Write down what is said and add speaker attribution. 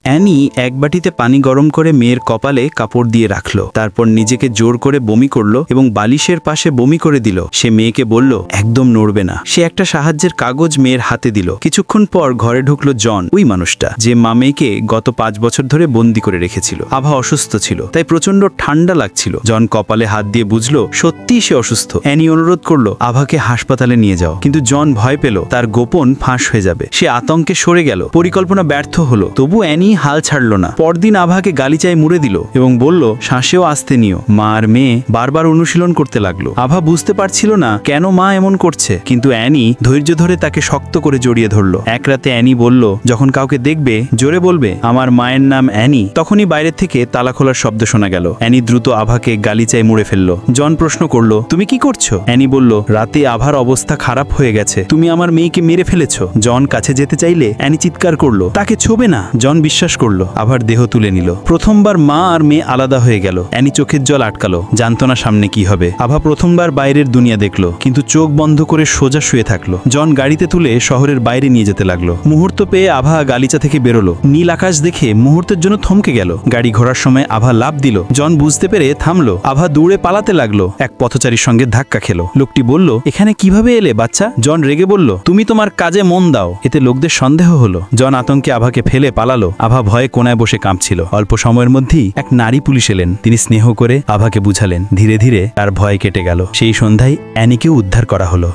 Speaker 1: Annie এক বাটিতে পানি গরম করে মেয়ের কপালে কাপড় দিয়ে রাখল, তারপর নিজেকে জোর করে বমি করল এবং বালিশের পাশে বমি করে দিল। সে মেয়েকে বলল একদম নড়বে না। সে একটা সাহায্যের কাগজ মেয়ের হাতে দিল। কিছুক্ষণ পর ঘরে ঢুকলো জন, ওই মানুষটা যে মা মেয়েকে গত 5 বছর ধরে বন্দি করে রেখেছিল। আভা অসুস্থ ছিল, তাই প্রচন্ড ঠান্ডা লাগছিল। জন কপালে হাত দিয়ে বুঝলো সত্যিই সে অসুস্থ। অ্যানি অনুরোধ করলো আভাকে হাসপাতালে নিয়ে যাও, কিন্তু জন ভয় পেল তার গোপন ফাঁস হয়ে যাবে। সে আতঙ্কে সরে গেল। পরিকল্পনা ব্যর্থ হলো, তবু অ্যানি হাল ছাড়ল না। পরদিন আভাকে গালিচায় মুড়ে দিল এবং বলল শ্বাসেও আসতে নিও। মা আর মেয়ে বারবার অনুশীলন করতে লাগলো। আভা বুঝতে পারছিল না কেন মা এমন করছে, কিন্তু অ্যানি ধৈর্য ধরে তাকে শক্ত করে জড়িয়ে ধরলো। এক রাতে অ্যানি বলল যখন কাউকে দেখবে জোরে বলবে আমার মায়ের নাম অ্যানি। তখনই বাইরে থেকে তালা খোলার শব্দ শোনা গেল। অ্যানি দ্রুত আভাকে গালিচায় মুড়ে ফেললো। জন প্রশ্ন করলো তুমি কি করছো? অ্যানি বলল রাতে আভার অবস্থা খারাপ হয়ে গেছে, তুমি আমার মেয়েকে মেরে ফেলেছো। জন কাছে যেতে চাইলে অ্যানি চিৎকার করলো তাকে ছোবে না। জন বিশ্বাস করলো, আভার দেহ তুলে নিল। প্রথমবার মা আর মেয়ে আলাদা হয়ে গেল। অ্যানি চোখের জল আটকালো, জানতো না সামনে কি হবে। আভা প্রথমবার বাইরের দুনিয়া দেখলো, কিন্তু চোখ বন্ধ করে সোজা শুয়ে থাকলো। জন গাড়িতে তুলে শহরের বাইরে নিয়ে যেতে লাগলো। মুহূর্ত পেয়ে আভা গালিচা থেকে বেরোলো। নীল আকাশ দেখে মুহূর্তের জন্য থমকে গেল। গাড়ি ঘোরার সময় আভা লাফ দিল। জন বুঝতে পেরে থামলো। আভা দৌড়ে পালাতে লাগলো। এক পথচারীর সঙ্গে ধাক্কা খেলো। লোকটি বলল এখানে কিভাবে এলে বাচ্চা? জন রেগে বলল তুমি তোমার কাজে মন দাও। এতে লোকদের সন্দেহ হলো। জন আতঙ্কে আভাকে ফেলে পালালো। আভা ভয়ে কোনায় বসে কাঁপছিল। অল্প সময়ের মধ্যেই এক নারী পুলিশ এলেন। তিনি স্নেহ করে আভাকে বুঝালেন। ধীরে ধীরে তার ভয় কেটে গেল। সেই সন্ধ্যায় অ্যানিকেও উদ্ধার করা হলো।